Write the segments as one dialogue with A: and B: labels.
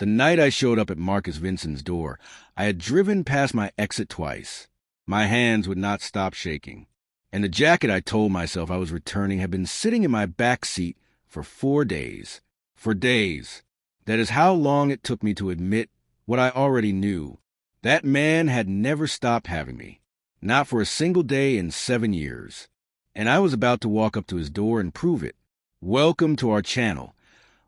A: The night I showed up at Marcus Vinson's door, I had driven past my exit twice. My hands would not stop shaking, and the jacket I told myself I was returning had been sitting in my back seat for 4 days. For days. That is how long it took me to admit what I already knew. That man had never stopped having me. Not for a single day in 7 years. And I was about to walk up to his door and prove it. Welcome to our channel,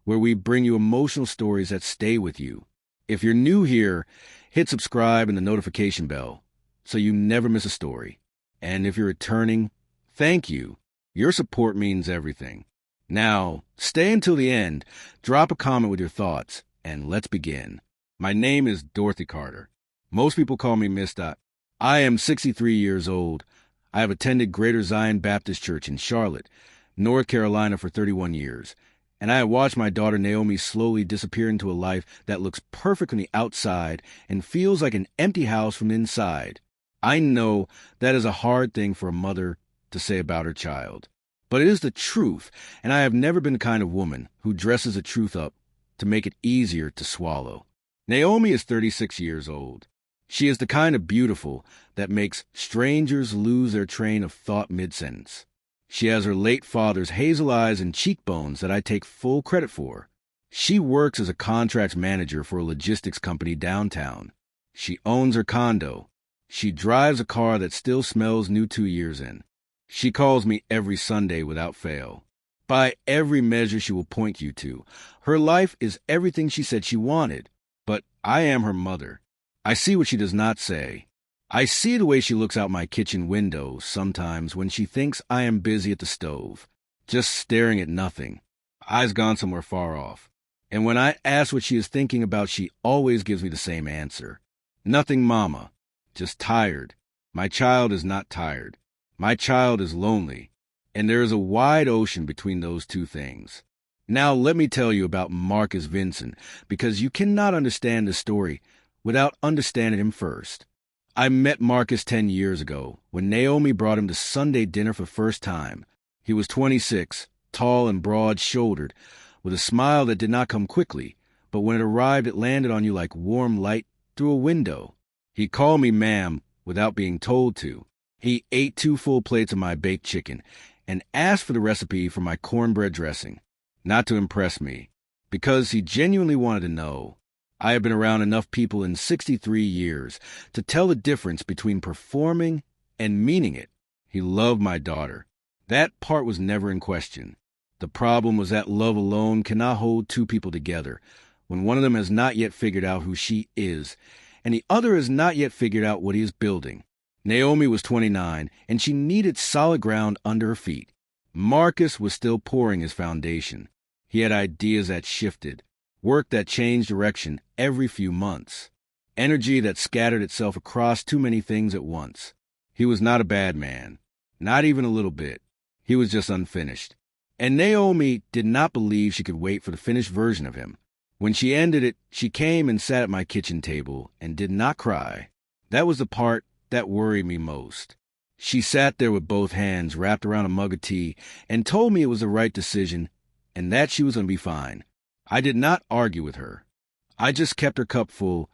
A: where we bring you emotional stories that stay with you. If you're new here, hit subscribe and the notification bell so you never miss a story. And if you're returning, thank you. Your support means everything. Now, stay until the end, drop a comment with your thoughts, and let's begin. My name is Dorothy Carter. Most people call me Miss. I am 63 years old. I have attended Greater Zion Baptist Church in Charlotte, North Carolina for 31 years, and I have watched my daughter Naomi slowly disappear into a life that looks perfect from the outside and feels like an empty house from the inside. I know that is a hard thing for a mother to say about her child, but it is the truth, and I have never been the kind of woman who dresses the truth up to make it easier to swallow. Naomi is 36 years old. She is the kind of beautiful that makes strangers lose their train of thought mid-sentence. She has her late father's hazel eyes and cheekbones that I take full credit for. She works as a contracts manager for a logistics company downtown. She owns her condo. She drives a car that still smells new 2 years in. She calls me every Sunday without fail. By every measure she will point you to, her life is everything she said she wanted. But I am her mother. I see what she does not say. I see the way she looks out my kitchen window sometimes when she thinks I am busy at the stove, just staring at nothing, eyes gone somewhere far off. And when I ask what she is thinking about, she always gives me the same answer. Nothing, Mama. Just tired. My child is not tired. My child is lonely. And there is a wide ocean between those two things. Now let me tell you about Marcus Vinson, because you cannot understand the story without understanding him first. I met Marcus 10 years ago when Naomi brought him to Sunday dinner for the first time. He was 26, tall and broad-shouldered, with a smile that did not come quickly, but when it arrived it landed on you like warm light through a window. He called me ma'am without being told to. He ate 2 full plates of my baked chicken and asked for the recipe for my cornbread dressing, not to impress me, because he genuinely wanted to know. I have been around enough people in 63 years to tell the difference between performing and meaning it. He loved my daughter. That part was never in question. The problem was that love alone cannot hold 2 people together when one of them has not yet figured out who she is, and the other has not yet figured out what he is building. Naomi was 29, and she needed solid ground under her feet. Marcus was still pouring his foundation. He had ideas that shifted, work that changed direction every few months, energy that scattered itself across too many things at once. He was not a bad man, not even a little bit. He was just unfinished. And Naomi did not believe she could wait for the finished version of him. When she ended it, she came and sat at my kitchen table and did not cry. That was the part that worried me most. She sat there with both hands wrapped around a mug of tea and told me it was the right decision and that she was going to be fine. I did not argue with her. I just kept her cup full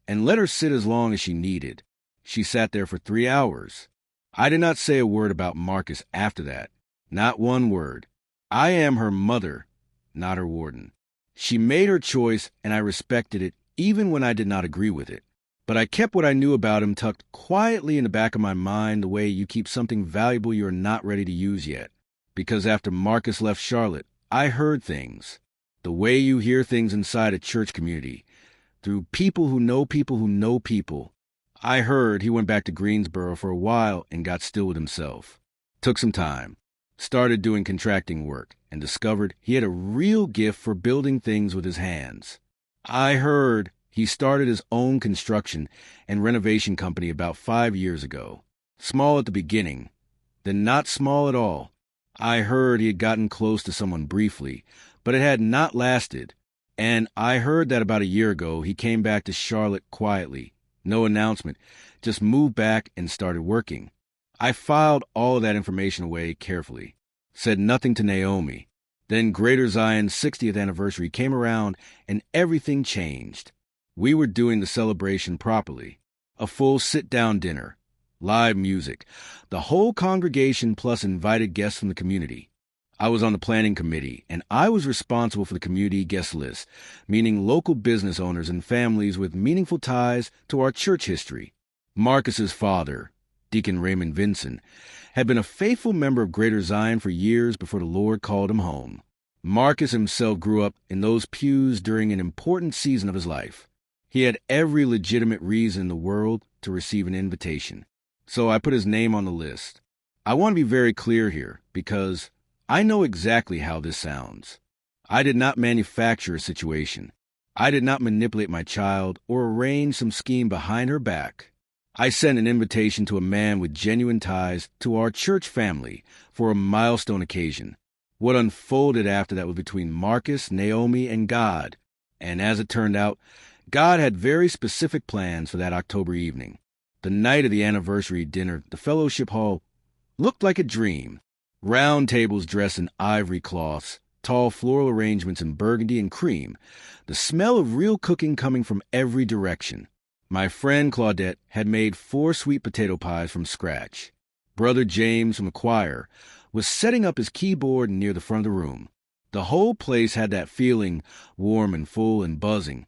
A: and let her sit as long as she needed. She sat there for 3 hours. I did not say a word about Marcus after that. Not one word. I am her mother, not her warden. She made her choice and I respected it even when I did not agree with it. But I kept what I knew about him tucked quietly in the back of my mind, the way you keep something valuable you are not ready to use yet. Because after Marcus left Charlotte, I heard things. The way you hear things inside a church community, through people who know people who know people. I heard he went back to Greensboro for a while and got still with himself. Took some time, started doing contracting work, and discovered he had a real gift for building things with his hands. I heard he started his own construction and renovation company about 5 years ago. Small at the beginning, then not small at all. I heard he had gotten close to someone briefly, but it had not lasted. And I heard that about a year ago he came back to Charlotte quietly, no announcement, just moved back and started working. I filed all of that information away carefully, said nothing to Naomi. Then Greater Zion's 60th anniversary came around and everything changed. We were doing the celebration properly. A full sit-down dinner, live music, the whole congregation plus invited guests from the community. I was on the planning committee, and I was responsible for the community guest list, meaning local business owners and families with meaningful ties to our church history. Marcus's father, Deacon Raymond Vinson, had been a faithful member of Greater Zion for years before the Lord called him home. Marcus himself grew up in those pews during an important season of his life. He had every legitimate reason in the world to receive an invitation. So I put his name on the list. I want to be very clear here, because I know exactly how this sounds. I did not manufacture a situation. I did not manipulate my child or arrange some scheme behind her back. I sent an invitation to a man with genuine ties to our church family for a milestone occasion. What unfolded after that was between Marcus, Naomi, and God. And as it turned out, God had very specific plans for that October evening. The night of the anniversary dinner, the fellowship hall looked like a dream. Round tables dressed in ivory cloths, tall floral arrangements in burgundy and cream, the smell of real cooking coming from every direction. My friend Claudette had made 4 sweet potato pies from scratch. Brother James from the choir was setting up his keyboard near the front of the room. The whole place had that feeling, warm and full and buzzing,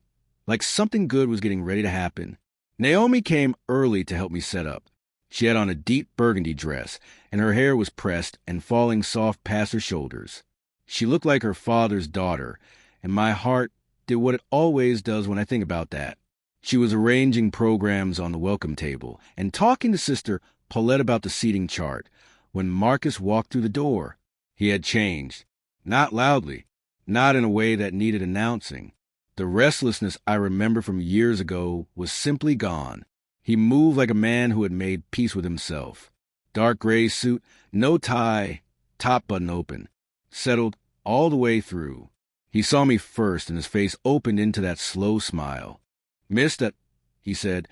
A: like something good was getting ready to happen. Naomi came early to help me set up. She had on a deep burgundy dress, and her hair was pressed and falling soft past her shoulders. She looked like her father's daughter, and my heart did what it always does when I think about that. She was arranging programs on the welcome table and talking to Sister Paulette about the seating chart when Marcus walked through the door. He had changed. Not loudly, not in a way that needed announcing. The restlessness I remember from years ago was simply gone. He moved like a man who had made peace with himself. Dark gray suit, no tie, top button open. Settled all the way through. He saw me first, and his face opened into that slow smile. "Miss that," he said,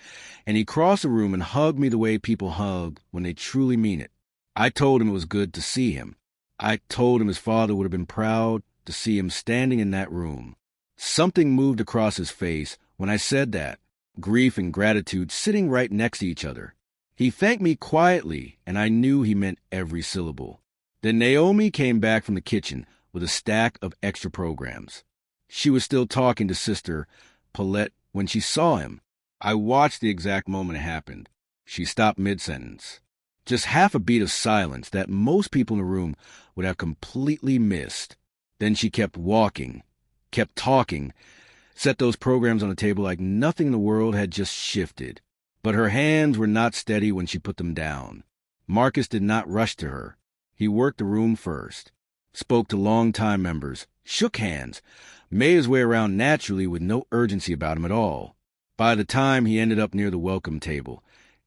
A: and he crossed the room and hugged me the way people hug when they truly mean it. I told him it was good to see him. I told him his father would have been proud to see him standing in that room. Something moved across his face when I said that. Grief and gratitude sitting right next to each other. He thanked me quietly, and I knew he meant every syllable. Then Naomi came back from the kitchen with a stack of extra programs. She was still talking to Sister Paulette when she saw him. I watched the exact moment it happened. She stopped mid-sentence. Just half a beat of silence that most people in the room would have completely missed. Then she kept walking, kept talking, set those programs on the table like nothing in the world had just shifted. But her hands were not steady when she put them down. Marcus did not rush to her. He worked the room first, spoke to longtime members, shook hands, made his way around naturally with no urgency about him at all. By the time he ended up near the welcome table,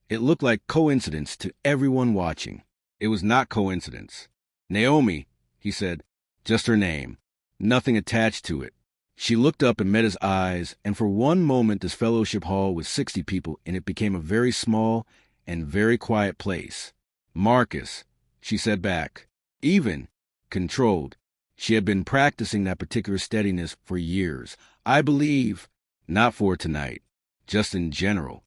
A: it looked like coincidence to everyone watching. It was not coincidence. "Naomi," he said, just her name, nothing attached to it. She looked up and met his eyes, and for one moment this fellowship hall with 60 people in it became a very small and very quiet place. "Marcus," she said back, even, controlled. She had been practicing that particular steadiness for years. I believe, not for tonight, just in general.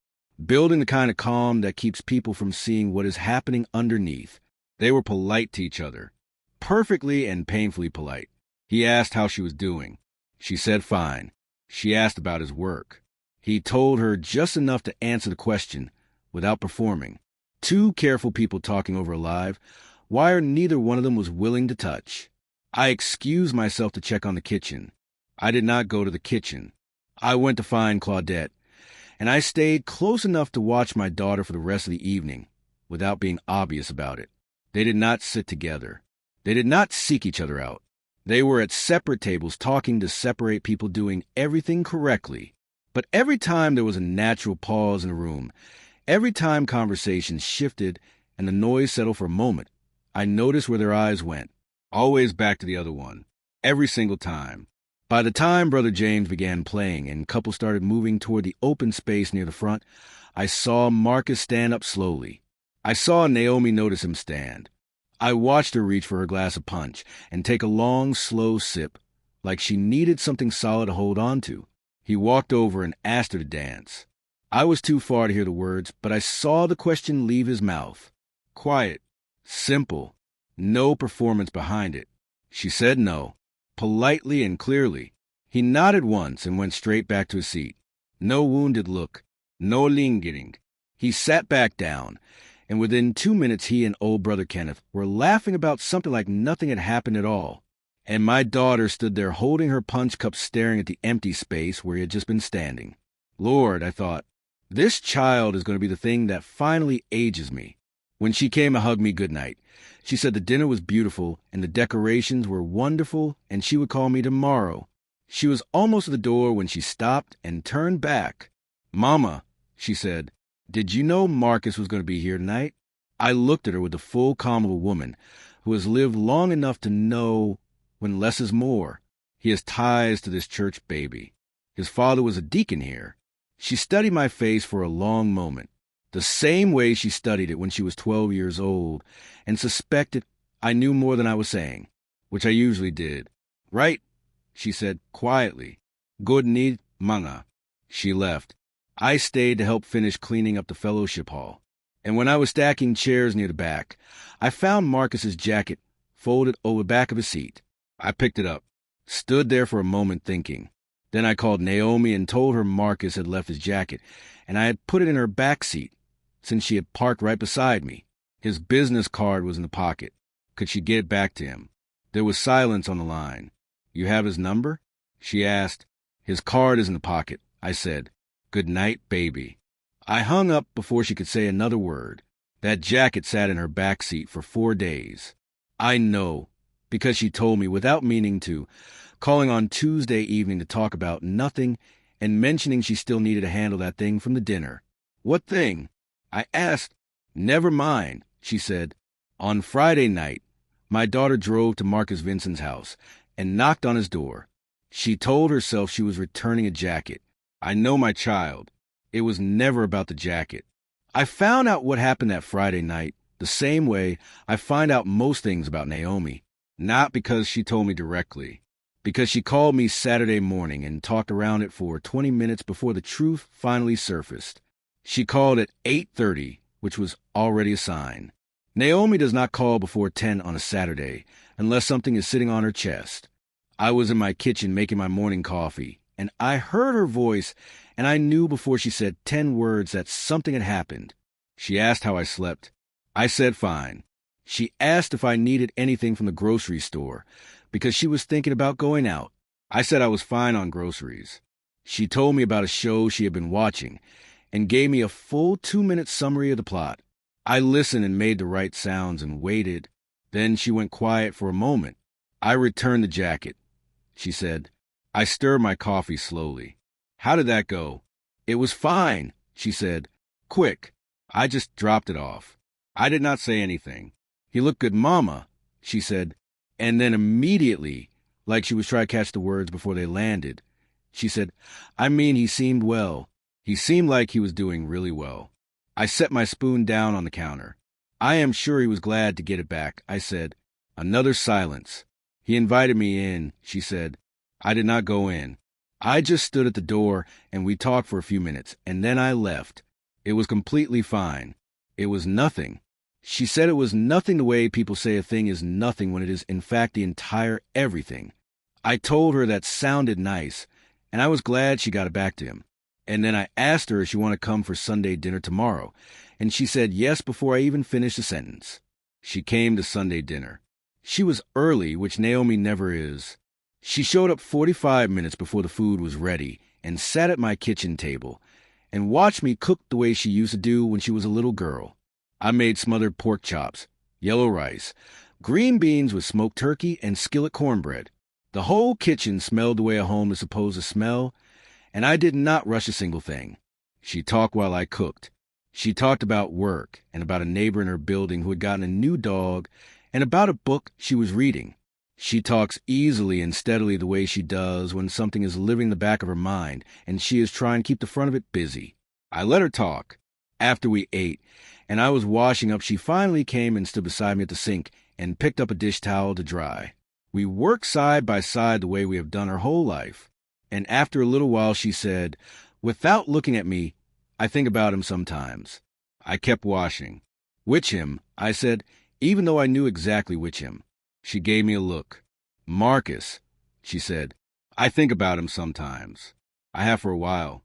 A: Building the kind of calm that keeps people from seeing what is happening underneath. They were polite to each other. Perfectly and painfully polite. He asked how she was doing. She said fine. She asked about his work. He told her just enough to answer the question without performing. 2 careful people talking over a live wire neither one of them was willing to touch. I excused myself to check on the kitchen. I did not go to the kitchen. I went to find Claudette, and I stayed close enough to watch my daughter for the rest of the evening without being obvious about it. They did not sit together. They did not seek each other out. They were at separate tables talking to separate people doing everything correctly. But every time there was a natural pause in the room, every time conversations shifted and the noise settled for a moment, I noticed where their eyes went, always back to the other one, every single time. By the time Brother James began playing and couples started moving toward the open space near the front, I saw Marcus stand up slowly. I saw Naomi notice him stand. I watched her reach for her glass of punch and take a long, slow sip, like she needed something solid to hold on to. He walked over and asked her to dance. I was too far to hear the words, but I saw the question leave his mouth. Quiet, simple, no performance behind it. She said no, politely and clearly. He nodded once and went straight back to his seat. No wounded look, no lingering. He sat back down, and within 2 minutes he and old brother Kenneth were laughing about something like nothing had happened at all. And my daughter stood there holding her punch cup staring at the empty space where he had just been standing. Lord, I thought, this child is going to be the thing that finally ages me. When she came to hug me goodnight, she said the dinner was beautiful and the decorations were wonderful and she would call me tomorrow. She was almost at the door when she stopped and turned back. Mama, she said, did you know Marcus was going to be here tonight? I looked at her with the full calm of a woman who has lived long enough to know when less is more. He has ties to this church baby. His father was a deacon here. She studied my face for a long moment, the same way she studied it when she was 12 years old, and suspected I knew more than I was saying, which I usually did. Right, she said quietly. Good night, Manga. She left. I stayed to help finish cleaning up the fellowship hall. And when I was stacking chairs near the back, I found Marcus's jacket folded over the back of his seat. I picked it up, stood there for a moment thinking. Then I called Naomi and told her Marcus had left his jacket, and I had put it in her back seat, since she had parked right beside me. His business card was in the pocket. Could she get it back to him? There was silence on the line. You have his number? She asked. His card is in the pocket, I said. Good night, baby. I hung up before she could say another word. That jacket sat in her back seat for 4 days. I know, because she told me without meaning to, calling on Tuesday evening to talk about nothing and mentioning she still needed to handle that thing from the dinner. What thing? I asked. Never mind, she said. On Friday night, my daughter drove to Marcus Vinson's house and knocked on his door. She told herself she was returning a jacket. I know my child. It was never about the jacket. I found out what happened that Friday night the same way I find out most things about Naomi. Not because she told me directly, because she called me Saturday morning and talked around it for 20 minutes before the truth finally surfaced. She called at 8:30, which was already a sign. Naomi does not call before 10 on a Saturday unless something is sitting on her chest. I was in my kitchen making my morning coffee, and I heard her voice, and I knew before she said 10 words that something had happened. She asked how I slept. I said fine. She asked if I needed anything from the grocery store, because she was thinking about going out. I said I was fine on groceries. She told me about a show she had been watching, and gave me a full 2-minute summary of the plot. I listened and made the right sounds and waited. Then she went quiet for a moment. I returned the jacket, she said. I stirred my coffee slowly. How did that go? It was fine, she said. Quick. I just dropped it off. I did not say anything. He looked good, Mama, she said. And then immediately, like she was trying to catch the words before they landed, she said, I mean, he seemed well. He seemed like he was doing really well. I set my spoon down on the counter. I am sure he was glad to get it back, I said. Another silence. He invited me in, she said. I did not go in. I just stood at the door and we talked for a few minutes, and then I left. It was completely fine. It was nothing. She said it was nothing the way people say a thing is nothing when it is in fact the entire everything. I told her that sounded nice, and I was glad she got it back to him. And then I asked her if she wanted to come for Sunday dinner tomorrow, and she said yes before I even finished the sentence. She came to Sunday dinner. She was early, which Naomi never is. She showed up 45 minutes before the food was ready and sat at my kitchen table and watched me cook the way she used to do when she was a little girl. I made smothered pork chops, yellow rice, green beans with smoked turkey, and skillet cornbread. The whole kitchen smelled the way a home is supposed to smell, and I did not rush a single thing. She talked while I cooked. She talked about work and about a neighbor in her building who had gotten a new dog and about a book she was reading. She talks easily and steadily the way she does when something is living in the back of her mind and she is trying to keep the front of it busy. I let her talk. After we ate, and I was washing up, she finally came and stood beside me at the sink and picked up a dish towel to dry. We worked side by side the way we have done our whole life. And after a little while she said, without looking at me, I think about him sometimes. I kept washing. Which him? I said, even though I knew exactly which him. She gave me a look. Marcus, she said, I think about him sometimes. I have for a while.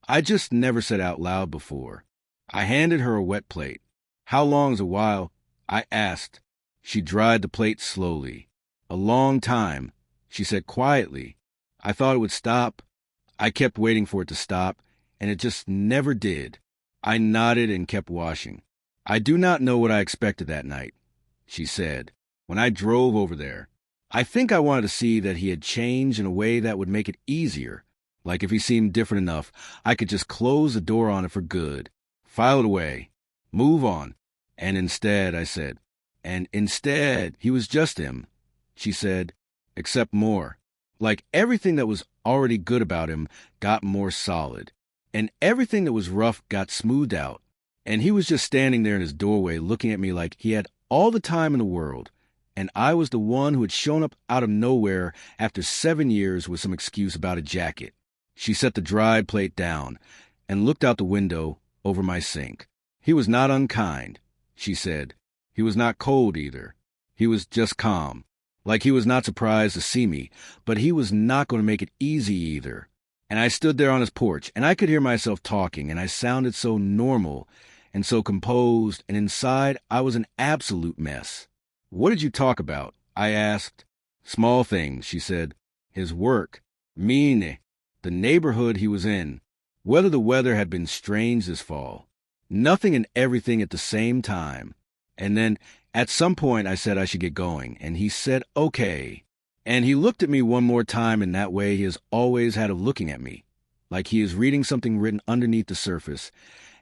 A: I just never said out loud before. I handed her a wet plate. How long's a while? I asked. She dried the plate slowly. A long time, she said quietly. I thought it would stop. I kept waiting for it to stop, and it just never did. I nodded and kept washing. I do not know what I expected that night, she said, when I drove over there. I think I wanted to see that he had changed in a way that would make it easier. Like if he seemed different enough, I could just close the door on it for good, file it away, move on. And instead, I said, he was just him, she said, except more. Like everything that was already good about him got more solid, and everything that was rough got smoothed out. And he was just standing there in his doorway looking at me like he had all the time in the world, and I was the one who had shown up out of nowhere after 7 years with some excuse about a jacket. She set the dried plate down and looked out the window over my sink. He was not unkind, she said. He was not cold either. He was just calm, like he was not surprised to see me, but he was not going to make it easy either. And I stood there on his porch, and I could hear myself talking, and I sounded so normal and so composed, and inside I was an absolute mess. What did you talk about? I asked. Small things, she said. His work, mine, the neighborhood he was in, whether the weather had been strange this fall. Nothing and everything at the same time. And then, at some point, I said I should get going, and he said, okay. And he looked at me one more time in that way he has always had of looking at me, like he is reading something written underneath the surface.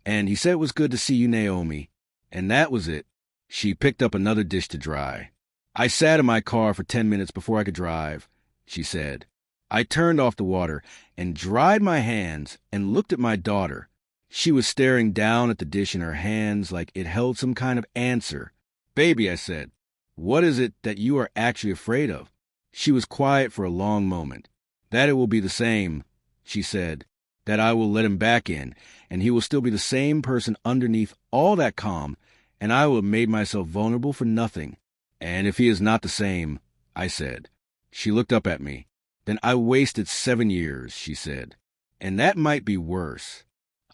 A: And he said it was good to see you, Naomi. And that was it. She picked up another dish to dry. I sat in my car for 10 minutes before I could drive, she said. I turned off the water and dried my hands and looked at my daughter. She was staring down at the dish in her hands like it held some kind of answer. Baby, I said, what is it that you are actually afraid of? She was quiet for a long moment. That it will be the same, she said, that I will let him back in, and he will still be the same person underneath all that calm, and I will have made myself vulnerable for nothing. And if he is not the same, I said. She looked up at me. Then I wasted 7 years, she said. And that might be worse.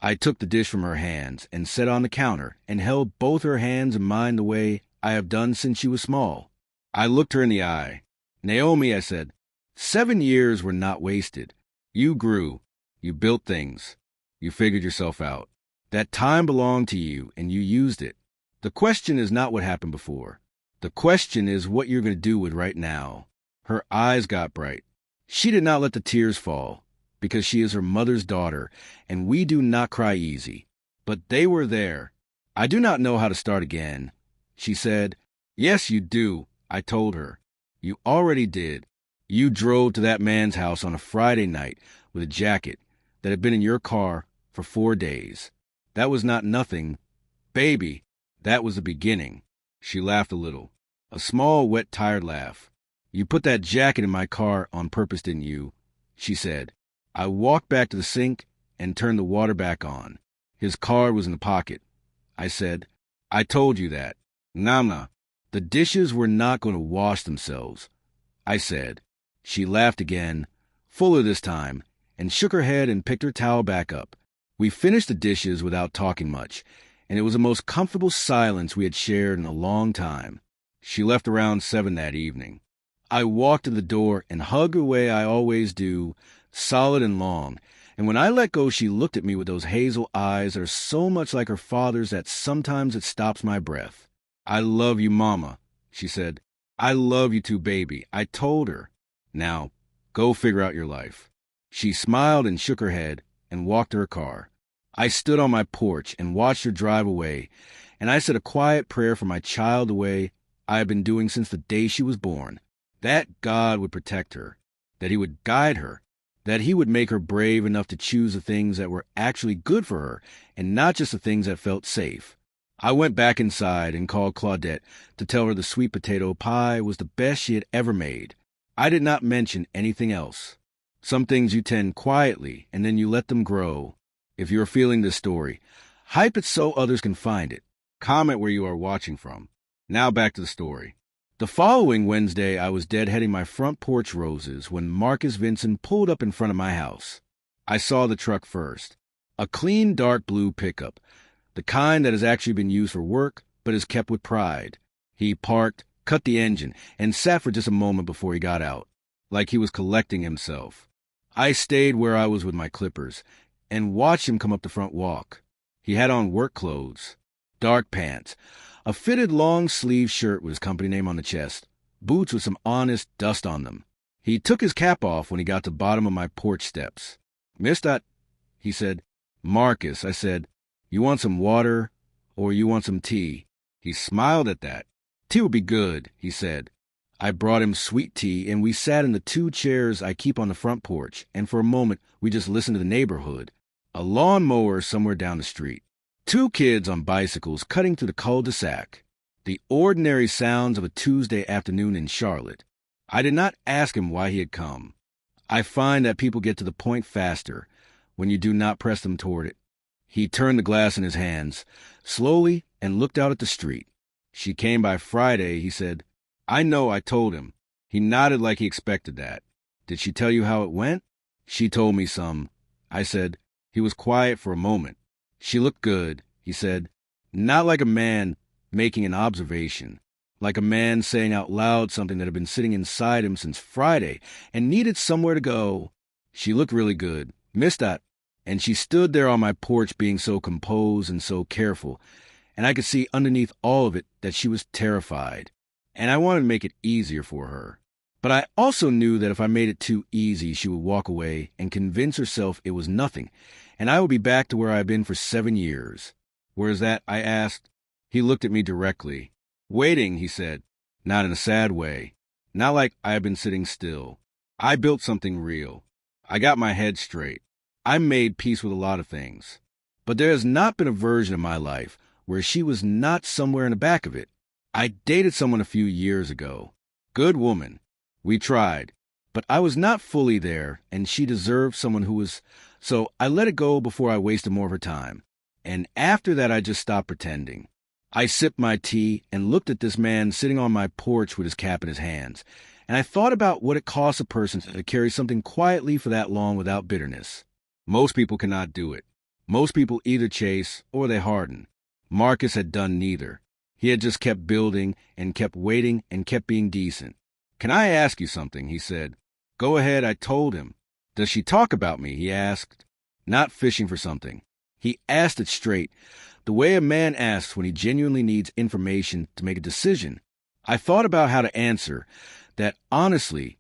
A: I took the dish from her hands and set it on the counter and held both her hands in mine the way I have done since she was small. I looked her in the eye. Naomi, I said, 7 years were not wasted. You grew. You built things. You figured yourself out. That time belonged to you, and you used it. The question is not what happened before. The question is what you're going to do with right now. Her eyes got bright. She did not let the tears fall, because she is her mother's daughter, and we do not cry easy. But they were there. I do not know how to start again. She said, yes, you do, I told her. You already did. You drove to that man's house on a Friday night with a jacket that had been in your car for 4 days. That was not nothing. Baby, that was the beginning. She laughed a little. A small, wet, tired laugh. You put that jacket in my car on purpose, didn't you? She said. I walked back to the sink and turned the water back on. His card was in the pocket. I said, I told you that. Nana, the dishes were not going to wash themselves. I said. She laughed again, fuller this time, and shook her head and picked her towel back up. We finished the dishes without talking much, and it was the most comfortable silence we had shared in a long time. She left around 7 that evening. I walked to the door and hugged her the way I always do, solid and long, and when I let go she looked at me with those hazel eyes that are so much like her father's that sometimes it stops my breath. I love you, Mama, she said. I love you too, baby, I told her. Now, go figure out your life. She smiled and shook her head and walked to her car. I stood on my porch and watched her drive away, and I said a quiet prayer for my child the way I had been doing since the day she was born. That God would protect her, that he would guide her, that he would make her brave enough to choose the things that were actually good for her and not just the things that felt safe. I went back inside and called Claudette to tell her the sweet potato pie was the best she had ever made. I did not mention anything else. Some things you tend quietly, and then you let them grow. If you are feeling this story, hype it so others can find it. Comment where you are watching from. Now back to the story. The following Wednesday, I was deadheading my front porch roses when Marcus Vinson pulled up in front of my house. I saw the truck first. A clean dark blue pickup, the kind that has actually been used for work but is kept with pride. He parked, cut the engine, and sat for just a moment before he got out, like he was collecting himself. I stayed where I was with my clippers and watched him come up the front walk. He had on work clothes, dark pants, a fitted long-sleeve shirt with his company name on the chest, boots with some honest dust on them. He took his cap off when he got to the bottom of my porch steps. "Mister," he said. "Marcus," I said. "You want some water or you want some tea?" He smiled at that. "Tea would be good," he said. I brought him sweet tea, and we sat in the 2 chairs I keep on the front porch, and for a moment we just listened to the neighborhood. A lawnmower somewhere down the street. 2 kids on bicycles cutting through the cul-de-sac. The ordinary sounds of a Tuesday afternoon in Charlotte. I did not ask him why he had come. I find that people get to the point faster when you do not press them toward it. He turned the glass in his hands, slowly, and looked out at the street. "She came by Friday," he said. "I know," I told him. He nodded like he expected that. "Did she tell you how it went?" "She told me some," I said. He was quiet for a moment. "She looked good," he said. Not like a man making an observation. Like a man saying out loud something that had been sitting inside him since Friday and needed somewhere to go. "She looked really good. Missed that." And she stood there on my porch being so composed and so careful, and I could see underneath all of it that she was terrified. And I wanted to make it easier for her. But I also knew that if I made it too easy, she would walk away and convince herself it was nothing, and I would be back to where I had been for 7 years. "Where's that?" I asked. He looked at me directly. "Waiting," he said. Not in a sad way. Not like I had been sitting still. I built something real. I got my head straight. I made peace with a lot of things. But there has not been a version of my life where she was not somewhere in the back of it. I dated someone a few years ago. Good woman. We tried. But I was not fully there, and she deserved someone who was. So I let it go before I wasted more of her time. And after that, I just stopped pretending. I sipped my tea and looked at this man sitting on my porch with his cap in his hands. And I thought about what it costs a person to carry something quietly for that long without bitterness. Most people cannot do it. Most people either chase or they harden. Marcus had done neither. He had just kept building and kept waiting and kept being decent. "Can I ask you something?" he said. "Go ahead," I told him. "Does she talk about me?" he asked. Not fishing for something. He asked it straight, the way a man asks when he genuinely needs information to make a decision. I thought about how to answer that honestly,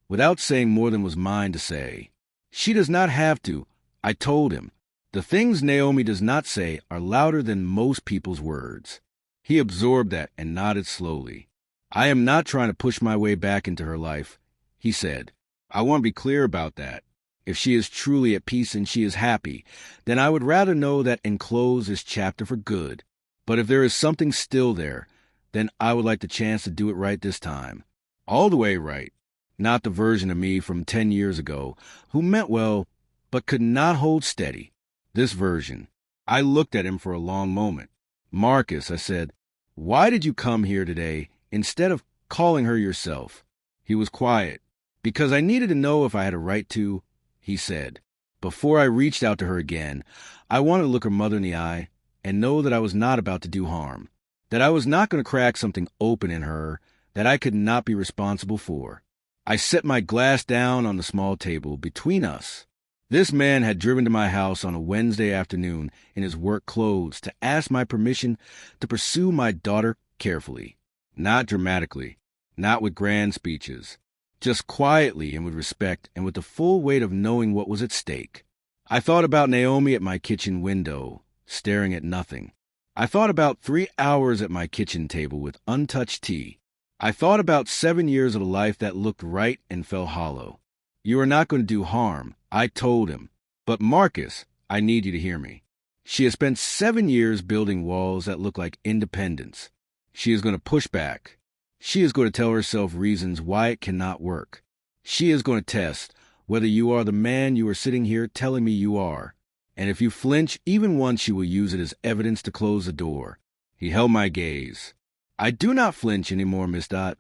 A: without saying more than was mine to say. She does not have to, I told him. The things Naomi does not say are louder than most people's words. He absorbed that and nodded slowly. "I am not trying to push my way back into her life," he said. "I want to be clear about that. If she is truly at peace and she is happy, then I would rather know that and close this chapter for good. But if there is something still there, then I would like the chance to do it right this time. All the way right. Not the version of me from 10 years ago who meant well but could not hold steady. This version." I looked at him for a long moment. "Marcus," I said, "why did you come here today instead of calling her yourself?" He was quiet. "Because I needed to know if I had a right to," he said. Before I reached out to her again, I wanted to look her mother in the eye and know that I was not about to do harm, that I was not going to crack something open in her that I could not be responsible for. I set my glass down on the small table between us. This man had driven to my house on a Wednesday afternoon in his work clothes to ask my permission to pursue my daughter carefully. Not dramatically, not with grand speeches, just quietly and with respect and with the full weight of knowing what was at stake. I thought about Naomi at my kitchen window, staring at nothing. I thought about 3 hours at my kitchen table with untouched tea. I thought about 7 years of a life that looked right and fell hollow. "You are not going to do harm," I told him. "But Marcus, I need you to hear me." She has spent 7 years building walls that look like independence. She is going to push back. She is going to tell herself reasons why it cannot work. She is going to test whether you are the man you are sitting here telling me you are. And if you flinch even once, she will use it as evidence to close the door. He held my gaze. I do not flinch anymore, Miss Dot,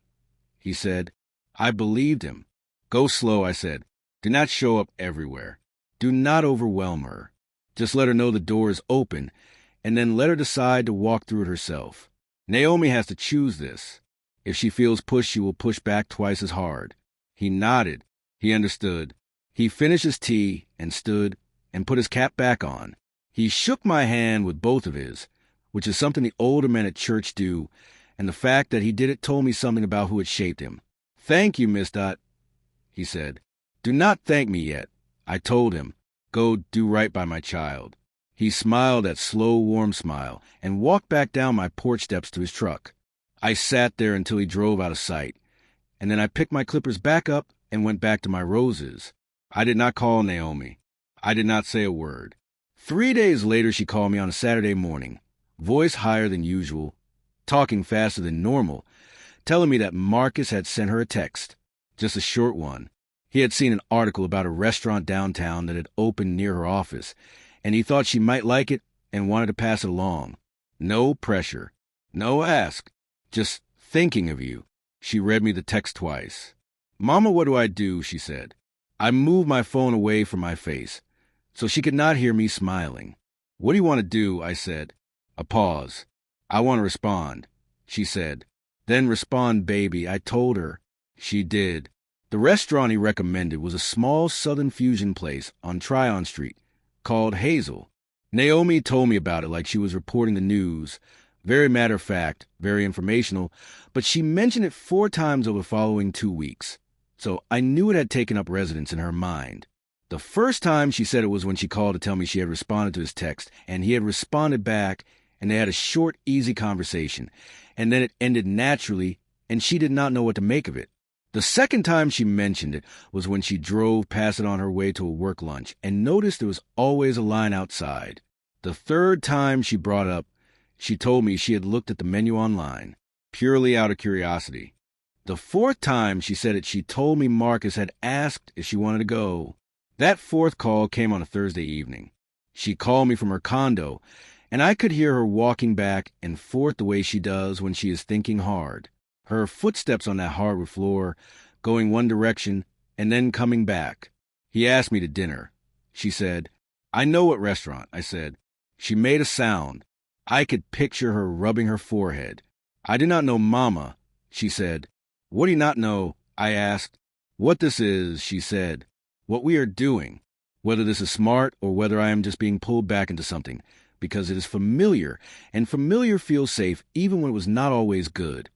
A: he said. I believed him. Go slow, I said. Do not show up everywhere. Do not overwhelm her. Just let her know the door is open, and then let her decide to walk through it herself. Naomi has to choose this. If she feels pushed, she will push back twice as hard. He nodded. He understood. He finished his tea and stood and put his cap back on. He shook my hand with both of his, which is something the older men at church do, and the fact that he did it told me something about who had shaped him. Thank you, Miss Dot, he said. Do not thank me yet, I told him. Go do right by my child. He smiled that slow, warm smile and walked back down my porch steps to his truck. I sat there until he drove out of sight, and then I picked my clippers back up and went back to my roses. I did not call Naomi. I did not say a word. 3 days later, she called me on a Saturday morning, voice higher than usual, talking faster than normal, telling me that Marcus had sent her a text, just a short one. He had seen an article about a restaurant downtown that had opened near her office, and he thought she might like it and wanted to pass it along. No pressure. No ask. Just thinking of you. She read me the text twice. Mama, what do I do? She said. I moved my phone away from my face, so she could not hear me smiling. What do you want to do? I said. A pause. I want to respond, she said. Then respond, baby, I told her. She did. The restaurant he recommended was a small Southern fusion place on Tryon Street called Hazel. Naomi told me about it like she was reporting the news. Very matter-of-fact, very informational, but she mentioned it 4 times over the following 2 weeks. So I knew it had taken up residence in her mind. The first time she said it was when she called to tell me she had responded to his text, and he had responded back, and they had a short, easy conversation, and then it ended naturally, and she did not know what to make of it. The second time she mentioned it was when she drove past it on her way to a work lunch and noticed there was always a line outside. The third time she brought up, she told me she had looked at the menu online, purely out of curiosity. The fourth time she said it, she told me Marcus had asked if she wanted to go. That fourth call came on a Thursday evening. She called me from her condo, and I could hear her walking back and forth the way she does when she is thinking hard. Her footsteps on that hardwood floor, going one direction and then coming back. He asked me to dinner. She said, I know what restaurant, I said. She made a sound. I could picture her rubbing her forehead. I do not know Mama, she said. What do you not know? I asked. What this is, she said. What we are doing. Whether this is smart or whether I am just being pulled back into something, because it is familiar, and familiar feels safe even when it was not always good.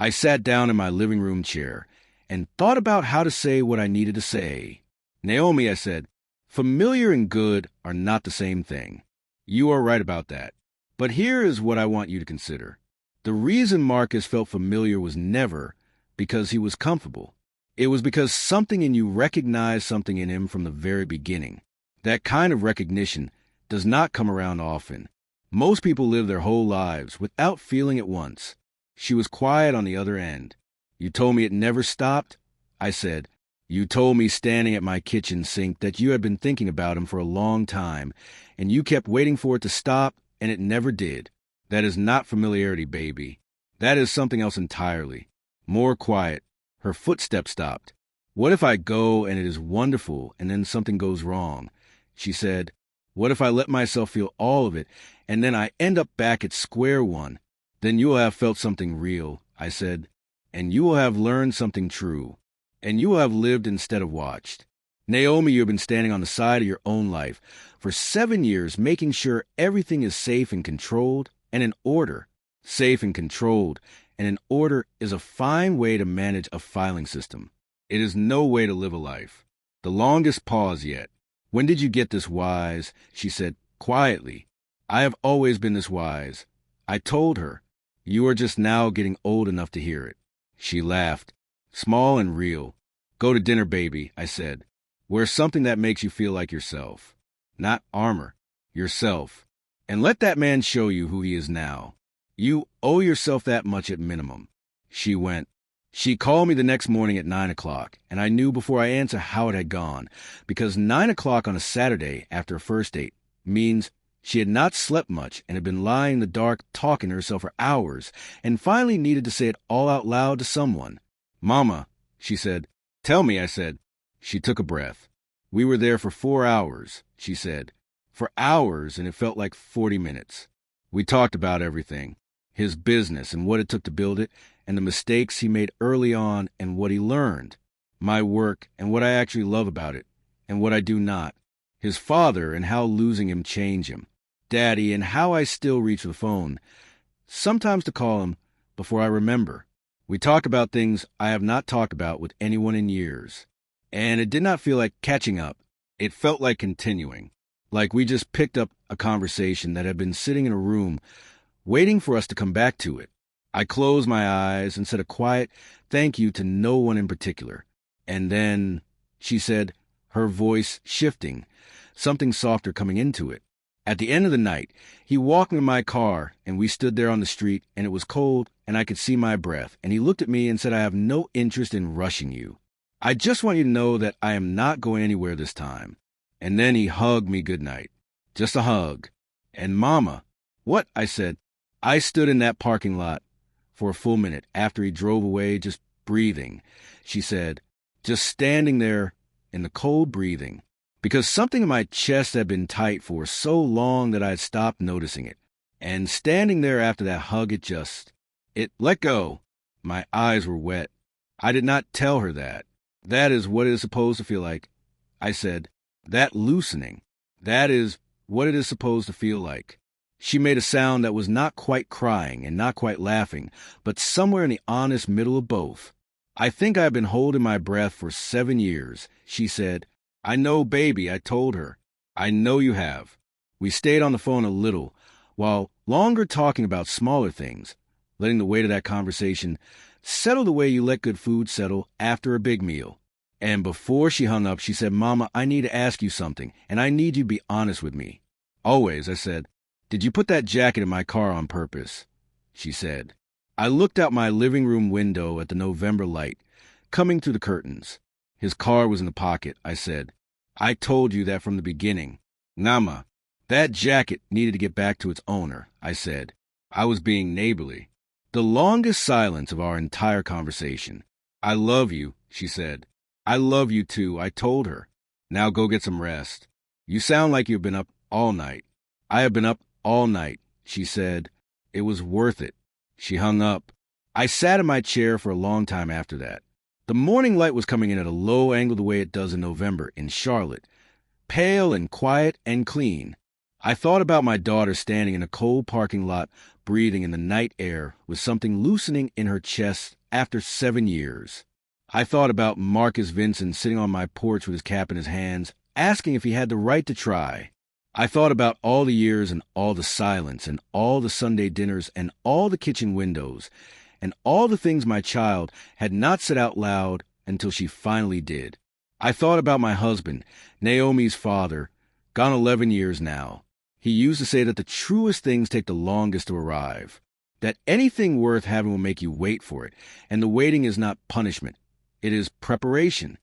A: I sat down in my living room chair and thought about how to say what I needed to say. Naomi, I said, familiar and good are not the same thing. You are right about that. But here is what I want you to consider. The reason Marcus felt familiar was never because he was comfortable. It was because something in you recognized something in him from the very beginning. That kind of recognition does not come around often. Most people live their whole lives without feeling it once. She was quiet on the other end. You told me it never stopped? I said. You told me standing at my kitchen sink that you had been thinking about him for a long time, and you kept waiting for it to stop, and it never did. That is not familiarity, baby. That is something else entirely. More quiet. Her footsteps stopped. What if I go and it is wonderful and then something goes wrong? She said. What if I let myself feel all of it and then I end up back at square one? Then you will have felt something real, I said, and you will have learned something true, and you will have lived instead of watched. Naomi, you have been standing on the side of your own life for 7 years, making sure everything is safe and controlled and in order. Safe and controlled and in order is a fine way to manage a filing system. It is no way to live a life. The longest pause yet. When did you get this wise? She said, quietly. I have always been this wise. I told her. You are just now getting old enough to hear it. She laughed, small and real. Go to dinner, baby, I said. Wear something that makes you feel like yourself. Not armor. Yourself. and let that man show you who he is now. You owe yourself that much at minimum." She went. She called me the next morning at 9 o'clock, and I knew before I answered how it had gone, because 9 o'clock on a Saturday after a first date means she had not slept much and had been lying in the dark talking to herself for hours, and finally needed to say it all out loud to someone. "Mama," she said. "Tell me," I said. She took a breath. "We were there for 4 hours," she said. "For hours, and it felt like 40 minutes. We talked about everything. His business and what it took to build it, and the mistakes he made early on and what he learned. My work and what I actually love about it, and what I do not. His father and how losing him changed him. Daddy and how I still reach the phone, sometimes to call him, before I remember. We talk about things I have not talked about with anyone in years. And it did not feel like catching up. It felt like continuing. Like we just picked up a conversation that had been sitting in a room, waiting for us to come back to it. I closed my eyes and said a quiet thank you to no one in particular. And then, she said, her voice shifting, something softer coming into it. At the end of the night, he walked into my car, and we stood there on the street, and it was cold, and I could see my breath, and he looked at me and said, "I have no interest in rushing you. I just want you to know that I am not going anywhere this time." And then he hugged me goodnight. Just a hug. And Mama, "What?" I said. I stood in that parking lot for a full minute after he drove away, just breathing. She said, just standing there in the cold breathing, because something in my chest had been tight for so long that I had stopped noticing it. And standing there after that hug, it let go. My eyes were wet. I did not tell her that. "That is what it is supposed to feel like," I said. "That loosening. That is what it is supposed to feel like." She made a sound that was not quite crying and not quite laughing, but somewhere in the honest middle of both. "I think I have been holding my breath for 7 years," she said. "I know, baby," I told her. "I know you have." We stayed on the phone a little, while longer talking about smaller things, letting the weight of that conversation settle the way you let good food settle after a big meal. And before she hung up, she said, "Mama, I need to ask you something, and I need you to be honest with me." "Always," I said. "Did you put that jacket in my car on purpose?" she said. I looked out my living room window at the November light coming through the curtains. "His car was in the pocket," I said. "I told you that from the beginning." "Nama, that jacket needed to get back to its owner," I said. I was being neighborly. The longest silence of our entire conversation. "I love you," she said. "I love you too," I told her. "Now go get some rest. You sound like you've been up all night." "I have been up all night," she said. "It was worth it." She hung up. I sat in my chair for a long time after that. The morning light was coming in at a low angle the way it does in November in Charlotte, pale and quiet and clean. I thought about my daughter standing in a cold parking lot, breathing in the night air with something loosening in her chest after 7 years. I thought about Marcus Vinson sitting on my porch with his cap in his hands, asking if he had the right to try. I thought about all the years and all the silence and all the Sunday dinners and all the kitchen windows and all the things my child had not said out loud until she finally did. I thought about my husband, Naomi's father, gone 11 years now. He used to say that the truest things take the longest to arrive, that anything worth having will make you wait for it, and the waiting is not punishment. It is preparation.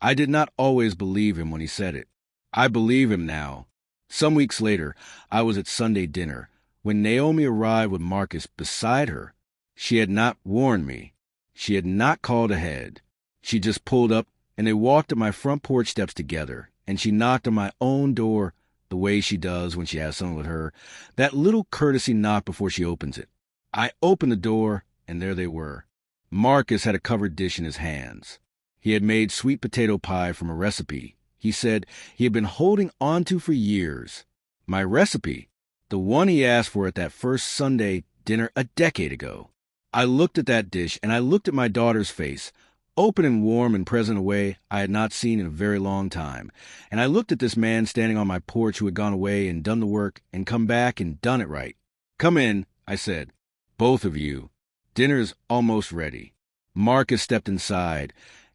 A: I did not always believe him when he said it. I believe him now. Some weeks later, I was at Sunday dinner when Naomi arrived with Marcus beside her. She had not warned me. She had not called ahead. She just pulled up, and they walked up my front porch steps together, and she knocked on my own door the way she does when she has someone with her, that little courtesy knock before she opens it. I opened the door, and there they were. Marcus had a covered dish in his hands. He had made sweet potato pie from a recipe he said he had been holding on to for years. My recipe, the one he asked for at that first Sunday dinner a decade ago. I looked at that dish, and I looked at my daughter's face, open and warm and present in a way I had not seen in a very long time. And I looked at this man standing on my porch who had gone away and done the work and come back and done it right. "Come in," I said. "Both of you. Dinner's almost ready." Marcus stepped inside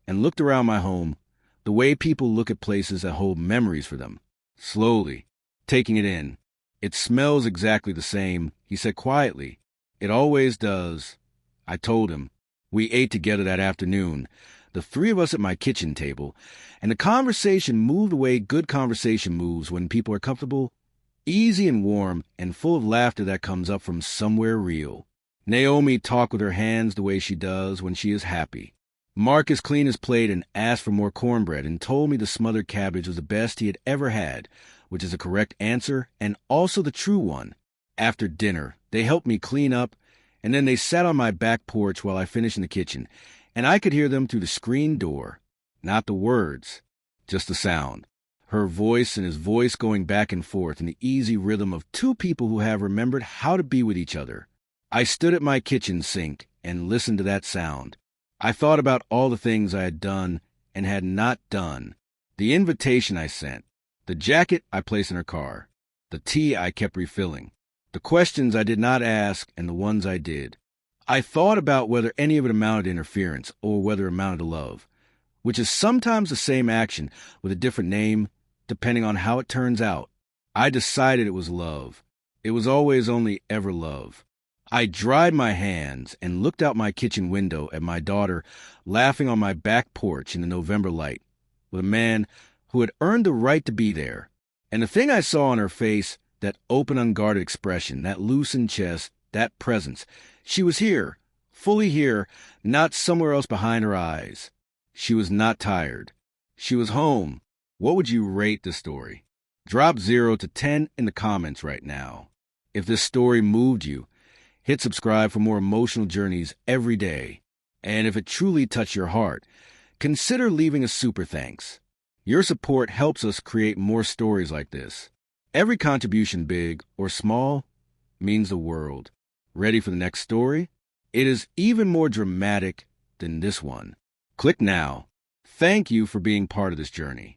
A: and looked around my home, the way people look at places that hold memories for them, slowly, taking it in. It smells exactly the same, he said quietly. It always does. I told him. We ate together that afternoon, the three of us at my kitchen table, and the conversation moved the way good conversation moves when people are comfortable, easy and warm, and full of laughter that comes up from somewhere real. Naomi talked with her hands the way she does when she is happy. Marcus cleaned his plate and asked for more cornbread and told me the smothered cabbage was the best he had ever had, which is the correct answer and also the true one. After dinner, they helped me clean up, and then they sat on my back porch while I finished in the kitchen, and I could hear them through the screen door. Not the words, just the sound. Her voice and his voice going back and forth in the easy rhythm of two people who have remembered how to be with each other. I stood at my kitchen sink and listened to that sound. I thought about all the things I had done and had not done. The invitation I sent. The jacket I placed in her car. The tea I kept refilling. The questions I did not ask and the ones I did. I thought about whether any of it amounted to interference or whether it amounted to love, which is sometimes the same action with a different name, depending on how it turns out. I decided it was love. It was always only ever love. I dried my hands and looked out my kitchen window at my daughter laughing on my back porch in the November light with a man who had earned the right to be there. And the thing I saw on her face, that open, unguarded expression, that loosened chest, that presence, she was here, fully here, not somewhere else behind her eyes. She was not tired. She was home. What would you rate the story? Drop 0 to 10 in the comments right now. If this story moved you, hit subscribe for more emotional journeys every day. And if it truly touched your heart, consider leaving a super thanks. Your support helps us create more stories like this. Every contribution, big or small, means the world. Ready for the next story? It is even more dramatic than this one. Click now. Thank you for being part of this journey.